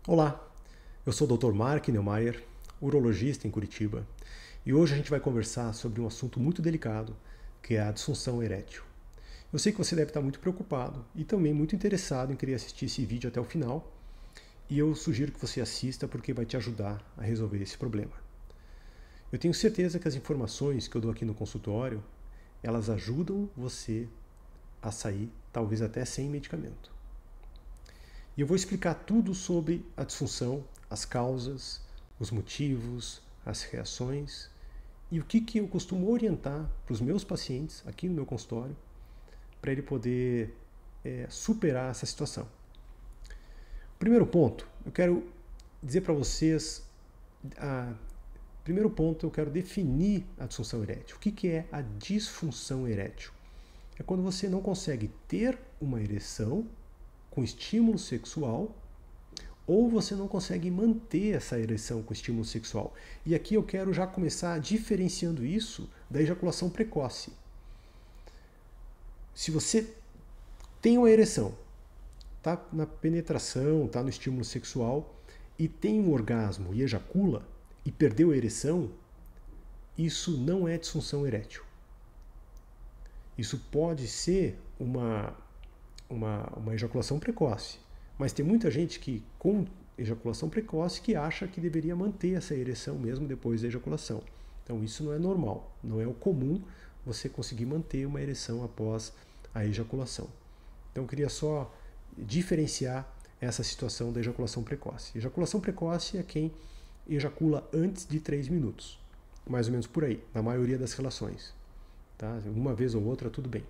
Olá, eu sou o Dr. Mark Neumayer, urologista em Curitiba, e hoje a gente vai conversar sobre um assunto muito delicado, que é a disfunção erétil. Eu sei que você deve estar muito preocupado e também muito interessado em querer assistir esse vídeo até o final, e eu sugiro que você assista porque vai te ajudar a resolver esse problema. Eu tenho certeza que as informações que eu dou aqui no consultório, elas ajudam você a sair, talvez até sem medicamento. E eu vou explicar tudo sobre a disfunção, as causas, os motivos, as reações e o que eu costumo orientar para os meus pacientes aqui no meu consultório para ele poder superar essa situação. Primeiro ponto, eu quero dizer para vocês, primeiro ponto, eu quero definir a disfunção erétil. O que é a disfunção erétil? É quando você não consegue ter uma ereção com estímulo sexual, ou você não consegue manter essa ereção com estímulo sexual. E aqui eu quero já começar diferenciando isso da ejaculação precoce. Se você tem uma ereção, está na penetração, está no estímulo sexual, e tem um orgasmo e ejacula, e perdeu a ereção, isso não é disfunção erétil. Isso pode ser uma ejaculação precoce. Mas tem muita gente que, com ejaculação precoce, que acha que deveria manter essa ereção mesmo depois da ejaculação. Então isso não é normal, não é o comum você conseguir manter uma ereção após a ejaculação. Então eu queria só diferenciar essa situação da ejaculação precoce. Ejaculação precoce é quem ejacula antes de 3 minutos, mais ou menos por aí, na maioria das relações. Tá? Uma vez ou outra, tudo bem.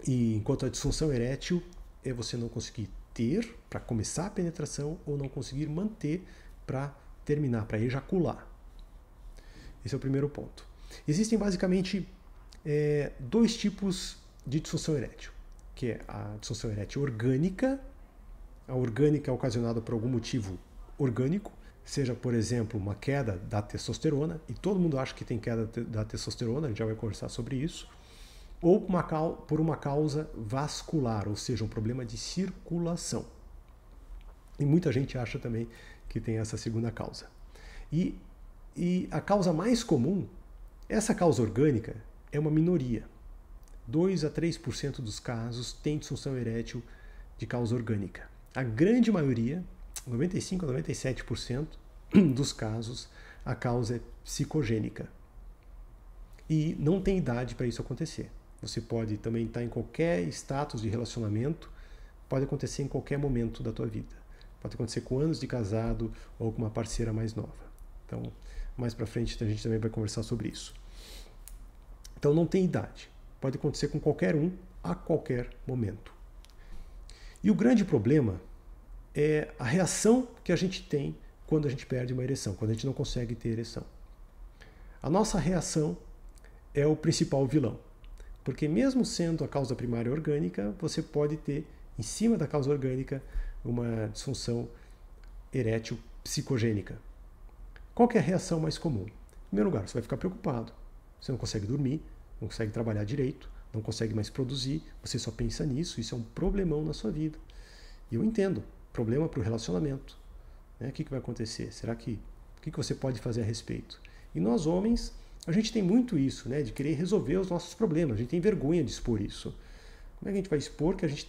E enquanto a disfunção erétil é você não conseguir ter para começar a penetração ou não conseguir manter para terminar, para ejacular. Esse é o primeiro ponto. Existem basicamente dois tipos de disfunção erétil, que é a disfunção erétil orgânica. A orgânica é ocasionada por algum motivo orgânico, seja, por exemplo, uma queda da testosterona, e todo mundo acha que tem queda da testosterona, a gente já vai conversar sobre isso, ou por uma causa vascular, ou seja, um problema de circulação. E muita gente acha também que tem essa segunda causa. E a causa mais comum, essa causa orgânica, é uma minoria. 2 a 3% dos casos tem disfunção erétil de causa orgânica. A grande maioria, 95 a 97% dos casos, a causa é psicogênica. E não tem idade para isso acontecer. Você pode também estar em qualquer status de relacionamento, pode acontecer em qualquer momento da tua vida. Pode acontecer com anos de casado ou com uma parceira mais nova. Então, mais para frente a gente também vai conversar sobre isso. Então, não tem idade. Pode acontecer com qualquer um, a qualquer momento. E o grande problema é a reação que a gente tem quando a gente perde uma ereção, quando a gente não consegue ter ereção. A nossa reação é o principal vilão. Porque mesmo sendo a causa primária orgânica, você pode ter, em cima da causa orgânica, uma disfunção erétil psicogênica. Qual que é a reação mais comum? Em primeiro lugar, você vai ficar preocupado. Você não consegue dormir, não consegue trabalhar direito, não consegue mais produzir, você só pensa nisso, isso é um problemão na sua vida. E eu entendo, problema para o relacionamento. O que vai acontecer? O que você pode fazer a respeito? E nós homens, a gente tem muito isso, de querer resolver os nossos problemas. A gente tem vergonha de expor isso. Como é que a gente vai expor que a gente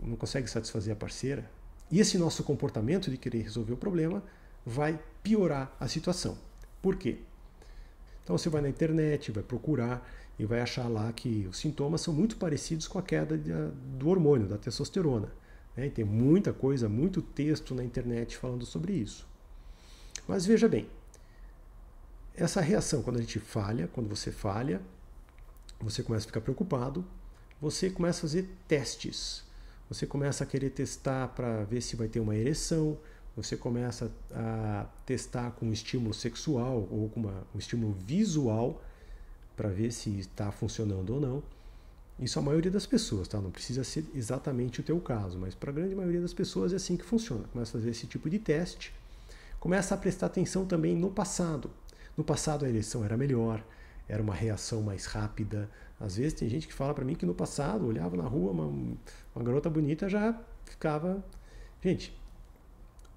não consegue satisfazer a parceira? E esse nosso comportamento de querer resolver o problema vai piorar a situação. Por quê? Então você vai na internet, vai procurar e vai achar lá que os sintomas são muito parecidos com a queda do hormônio, da testosterona. E tem muita coisa, muito texto na internet falando sobre isso. Mas veja bem, essa reação, quando você falha, você começa a ficar preocupado, você começa a fazer testes. Você começa a querer testar para ver se vai ter uma ereção, você começa a testar com um estímulo sexual ou com um estímulo visual para ver se está funcionando ou não. Isso a maioria das pessoas, tá? Não precisa ser exatamente o teu caso, mas para a grande maioria das pessoas é assim que funciona. Começa a fazer esse tipo de teste, começa a prestar atenção também no passado. No passado a ereção era melhor, era uma reação mais rápida. Às vezes tem gente que fala para mim que no passado olhava na rua uma garota bonita já ficava... Gente,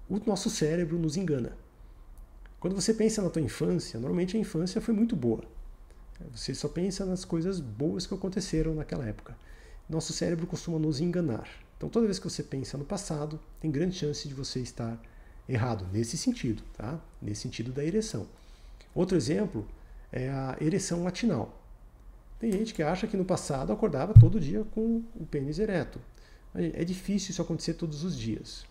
o nosso cérebro nos engana. Quando você pensa na tua infância, normalmente a infância foi muito boa. Você só pensa nas coisas boas que aconteceram naquela época. Nosso cérebro costuma nos enganar. Então, toda vez que você pensa no passado, tem grande chance de você estar errado nesse sentido, tá? Nesse sentido da ereção. Outro exemplo é a ereção matinal. Tem gente que acha que no passado acordava todo dia com o pênis ereto. É difícil isso acontecer todos os dias.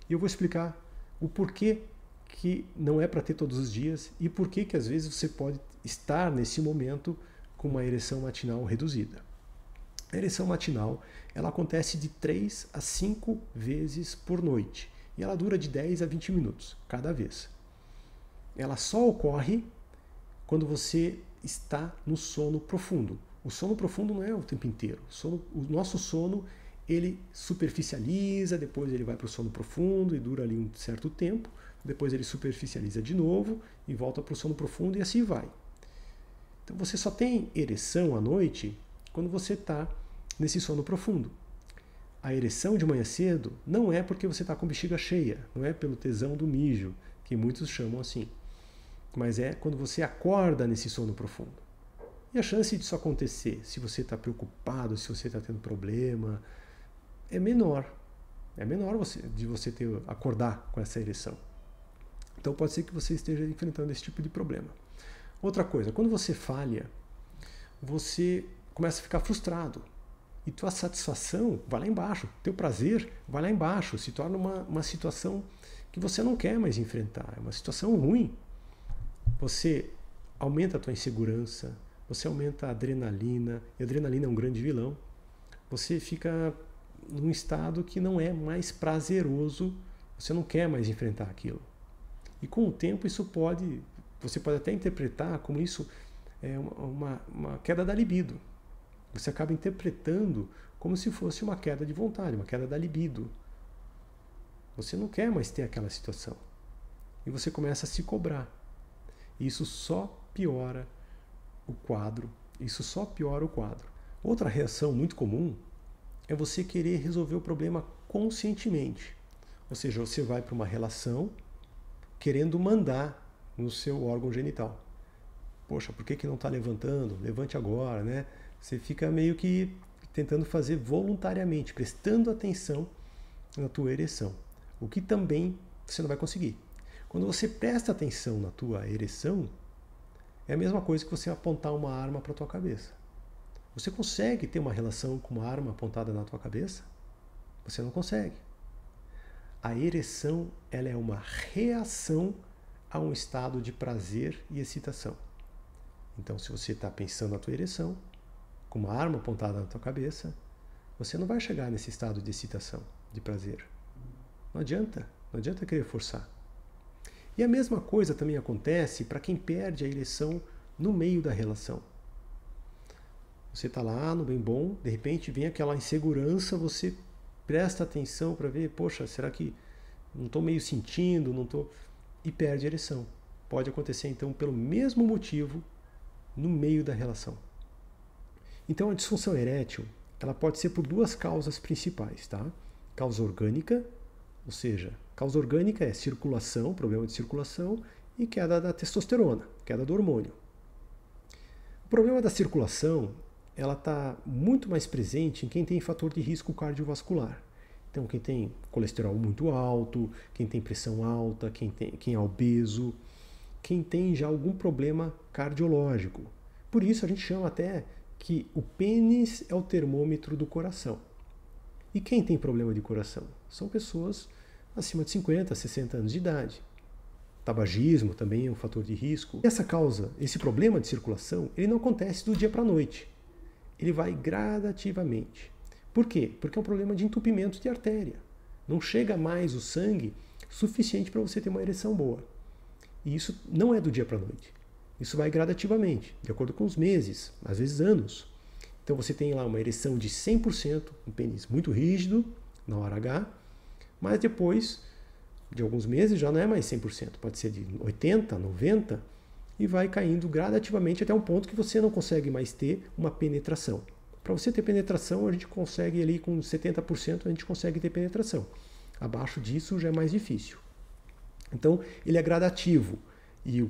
E eu vou explicar o porquê que não é para ter todos os dias e porquê que às vezes você pode estar nesse momento com uma ereção matinal reduzida. A ereção matinal, ela acontece de 3 a 5 vezes por noite e ela dura de 10 a 20 minutos cada vez. Ela só ocorre quando você está no sono profundo. O sono profundo não é o tempo inteiro. O nosso sono, ele superficializa, depois ele vai para o sono profundo e dura ali um certo tempo, depois ele superficializa de novo e volta para o sono profundo e assim vai. Então você só tem ereção à noite quando você está nesse sono profundo. A ereção de manhã cedo não é porque você está com bexiga cheia, não é pelo tesão do mijo, que muitos chamam assim, mas é quando você acorda nesse sono profundo. E a chance disso acontecer, se você está preocupado, se você está tendo problema, é menor. É menor de você acordar com essa ereção. Então pode ser que você esteja enfrentando esse tipo de problema. Outra coisa, quando você falha, você começa a ficar frustrado. E tua satisfação vai lá embaixo, teu prazer vai lá embaixo, se torna uma situação que você não quer mais enfrentar, é uma situação ruim. Você aumenta a tua insegurança, você aumenta a adrenalina, e a adrenalina é um grande vilão. Você fica num estado que não é mais prazeroso, você não quer mais enfrentar aquilo. E com o tempo você pode até interpretar como isso é uma queda da libido. Você acaba interpretando como se fosse uma queda de vontade, uma queda da libido. Você não quer mais ter aquela situação. E você começa a se cobrar. E isso só piora o quadro. Outra reação muito comum é você querer resolver o problema conscientemente. Ou seja, você vai para uma relação querendo mandar no seu órgão genital. Poxa, por que não está levantando? Levante agora, né? Você fica meio que tentando fazer voluntariamente, prestando atenção na tua ereção. O que também você não vai conseguir. Quando você presta atenção na tua ereção, é a mesma coisa que você apontar uma arma para a tua cabeça. Você consegue ter uma relação com uma arma apontada na tua cabeça? Você não consegue. A ereção, ela é uma reação a um estado de prazer e excitação. Então, se você está pensando na tua ereção, com uma arma apontada na tua cabeça, você não vai chegar nesse estado de excitação, de prazer. Não adianta querer forçar. E a mesma coisa também acontece para quem perde a ereção no meio da relação. Você está lá no bem bom, de repente vem aquela insegurança, você presta atenção para ver, poxa, será que não estou meio sentindo, não estou... E perde a ereção. Pode acontecer então pelo mesmo motivo no meio da relação. Então a disfunção erétil, ela pode ser por duas causas principais, tá? Causa orgânica, ou seja, causa orgânica é circulação, problema de circulação, e queda da testosterona, queda do hormônio. O problema da circulação, ela está muito mais presente em quem tem fator de risco cardiovascular. Então, quem tem colesterol muito alto, quem tem pressão alta, quem é obeso, quem tem já algum problema cardiológico. Por isso a gente chama até que o pênis é o termômetro do coração. E quem tem problema de coração? São pessoas acima de 50, 60 anos de idade. Tabagismo também é um fator de risco. Esse problema de circulação, ele não acontece do dia para a noite. Ele vai gradativamente. Por quê? Porque é um problema de entupimento de artéria. Não chega mais o sangue suficiente para você ter uma ereção boa. E isso não é do dia para a noite. Isso vai gradativamente, de acordo com os meses, às vezes anos. Então você tem lá uma ereção de 100%, um pênis muito rígido na hora H, mas depois de alguns meses já não é mais 100%, pode ser de 80%, 90%, e vai caindo gradativamente até um ponto que você não consegue mais ter uma penetração. Para você ter penetração, a gente consegue ali com 70%, a gente consegue ter penetração. Abaixo disso já é mais difícil. Então, ele é gradativo. E,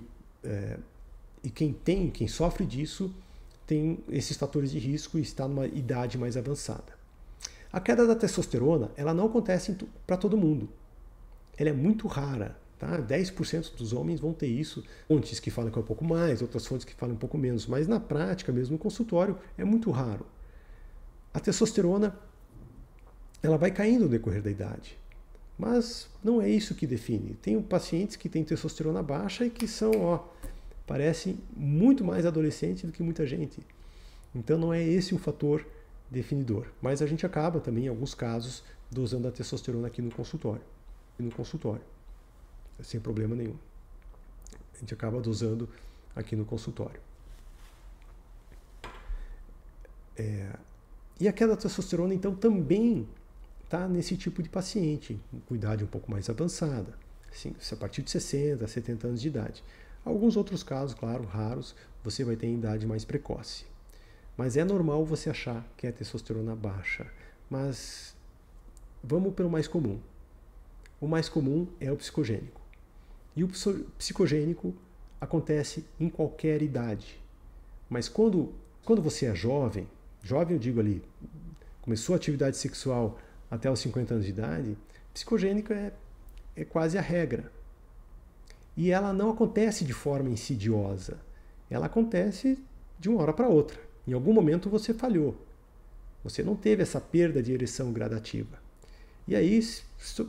quem sofre disso tem esses fatores de risco e está numa idade mais avançada. A queda da testosterona, ela não acontece para todo mundo. Ela é muito rara. Tá? 10% dos homens vão ter isso. Fontes que falam que é um pouco mais, outras fontes que falam um pouco menos. Mas na prática, mesmo no consultório, é muito raro. A testosterona, ela vai caindo no decorrer da idade. Mas não é isso que define. Tem pacientes que têm testosterona baixa e que são, parecem muito mais adolescentes do que muita gente. Então não é esse o fator definidor. Mas a gente acaba também, em alguns casos, dosando a testosterona aqui no consultório. Sem problema nenhum. A gente acaba dosando aqui no consultório. E a queda da testosterona, então, também está nesse tipo de paciente, com idade um pouco mais avançada, assim, a partir de 60, 70 anos de idade. Alguns outros casos, claro, raros, você vai ter em idade mais precoce. Mas é normal você achar que é testosterona baixa. Mas vamos pelo mais comum. O mais comum é o psicogênico. E o psicogênico acontece em qualquer idade. Mas quando você é jovem eu digo ali, começou a atividade sexual até os 50 anos de idade, psicogênico é quase a regra. E ela não acontece de forma insidiosa. Ela acontece de uma hora para outra. Em algum momento você falhou. Você não teve essa perda de ereção gradativa. E aí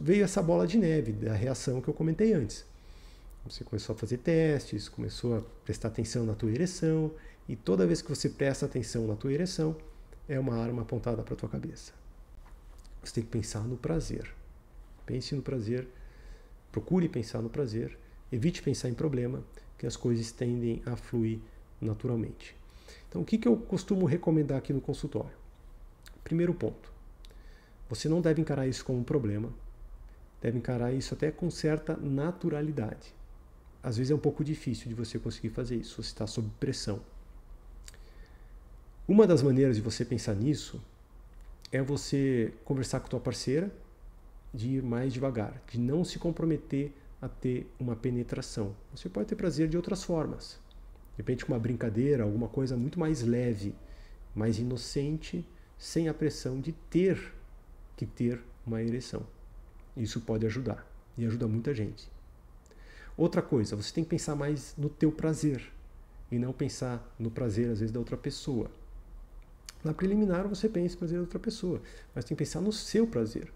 veio essa bola de neve da reação que eu comentei antes. Você começou a fazer testes, começou a prestar atenção na tua ereção, e toda vez que você presta atenção na tua ereção, é uma arma apontada para a tua cabeça. Você tem que pensar no prazer. Pense no prazer, procure pensar no prazer, evite pensar em problema, que as coisas tendem a fluir naturalmente. Então, o que eu costumo recomendar aqui no consultório? Primeiro ponto, você não deve encarar isso como um problema, deve encarar isso até com certa naturalidade. Às vezes é um pouco difícil de você conseguir fazer isso, você está sob pressão. Uma das maneiras de você pensar nisso é você conversar com a tua parceira, de ir mais devagar, de não se comprometer a ter uma penetração. Você pode ter prazer de outras formas. De repente uma brincadeira, alguma coisa muito mais leve, mais inocente, sem a pressão de ter que ter uma ereção. Isso pode ajudar, e ajuda muita gente. Outra coisa, você tem que pensar mais no teu prazer, e não pensar no prazer, às vezes, da outra pessoa. Na preliminar você pensa no prazer da outra pessoa, mas tem que pensar no seu prazer.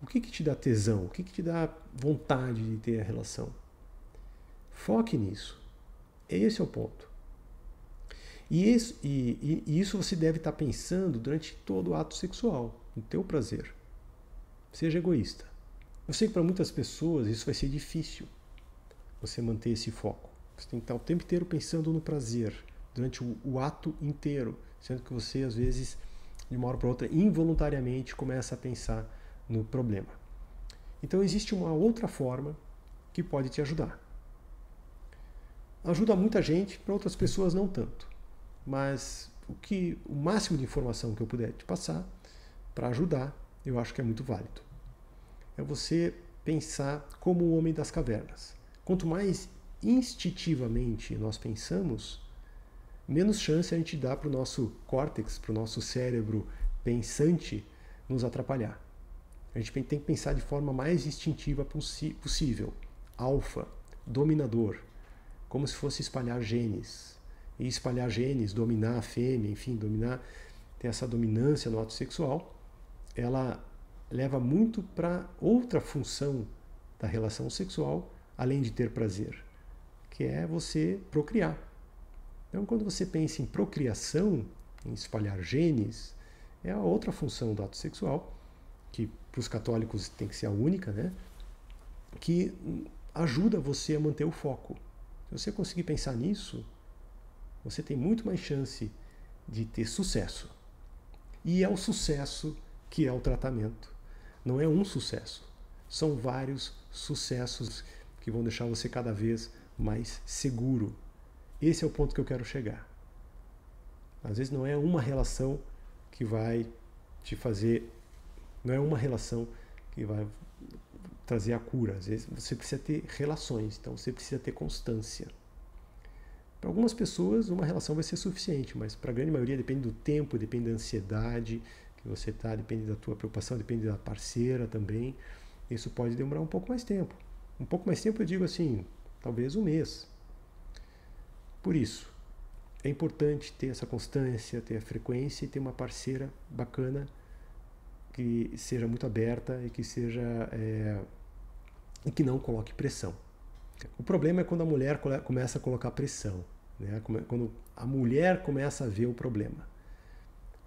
O que te dá tesão? O que te dá vontade de ter a relação? Foque nisso. Esse é o ponto. E isso você deve estar pensando durante todo o ato sexual, no teu prazer. Seja egoísta. Eu sei que para muitas pessoas isso vai ser difícil, você manter esse foco. Você tem que estar o tempo inteiro pensando no prazer, durante o ato inteiro, sendo que você, às vezes, de uma hora para outra, involuntariamente começa a pensar no problema. Então existe uma outra forma que pode te ajudar. Ajuda muita gente, para outras pessoas não tanto. Mas o máximo de informação que eu puder te passar para ajudar, eu acho que é muito válido. É você pensar como o homem das cavernas. Quanto mais instintivamente nós pensamos, menos chance a gente dá para o nosso córtex, para o nosso cérebro pensante, nos atrapalhar. A gente tem que pensar de forma mais instintiva possível. Alfa, dominador, como se fosse espalhar genes. E espalhar genes, dominar a fêmea, enfim, ter essa dominância no ato sexual, ela leva muito para outra função da relação sexual, além de ter prazer, que é você procriar. Então, quando você pensa em procriação, em espalhar genes, é a outra função do ato sexual, que para os católicos tem que ser a única, né? Que ajuda você a manter o foco. Se você conseguir pensar nisso, você tem muito mais chance de ter sucesso. E é o sucesso que é o tratamento. Não é um sucesso. São vários sucessos que vão deixar você cada vez mais seguro. Esse é o ponto que eu quero chegar. Às vezes não é uma relação que vai te fazer... Não é uma relação que vai trazer a cura. Às vezes você precisa ter relações, então você precisa ter constância. Para algumas pessoas, uma relação vai ser suficiente, mas para a grande maioria depende do tempo, depende da ansiedade que você está, depende da tua preocupação, depende da parceira também. Isso pode demorar um pouco mais tempo. Um pouco mais tempo eu digo assim, talvez um mês. Por isso, é importante ter essa constância, ter a frequência e ter uma parceira bacana que seja muito aberta e que seja e que não coloque pressão. O problema é quando a mulher começa a colocar pressão, né? Quando a mulher começa a ver o problema.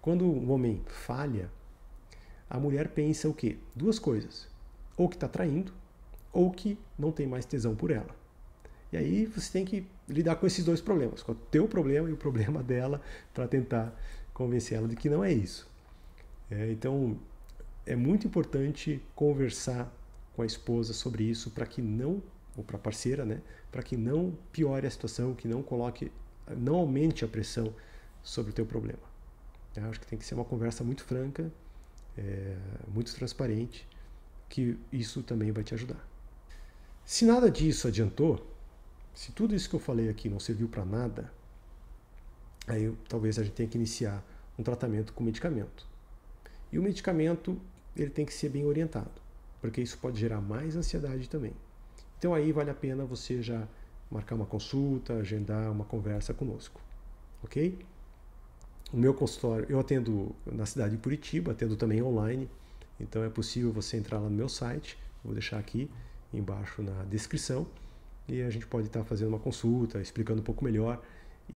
Quando o homem falha, a mulher pensa o quê? Duas coisas. Ou que está traindo, ou que não tem mais tesão por ela. E aí você tem que lidar com esses dois problemas, com o teu problema e o problema dela, para tentar convencer ela de que não é isso. Então, é muito importante conversar com a esposa sobre isso para que não, ou para a parceira, né, para que não piore a situação, que não aumente a pressão sobre o teu problema. Eu acho que tem que ser uma conversa muito franca, muito transparente, que isso também vai te ajudar. Se nada disso adiantou, se tudo isso que eu falei aqui não serviu para nada, aí talvez a gente tenha que iniciar um tratamento com medicamento. E o medicamento ele tem que ser bem orientado, porque isso pode gerar mais ansiedade também. Então aí vale a pena você já marcar uma consulta, agendar uma conversa conosco, ok? O meu consultório, eu atendo na cidade de Curitiba, atendo também online, então é possível você entrar lá no meu site, vou deixar aqui embaixo na descrição, e a gente pode estar fazendo uma consulta, explicando um pouco melhor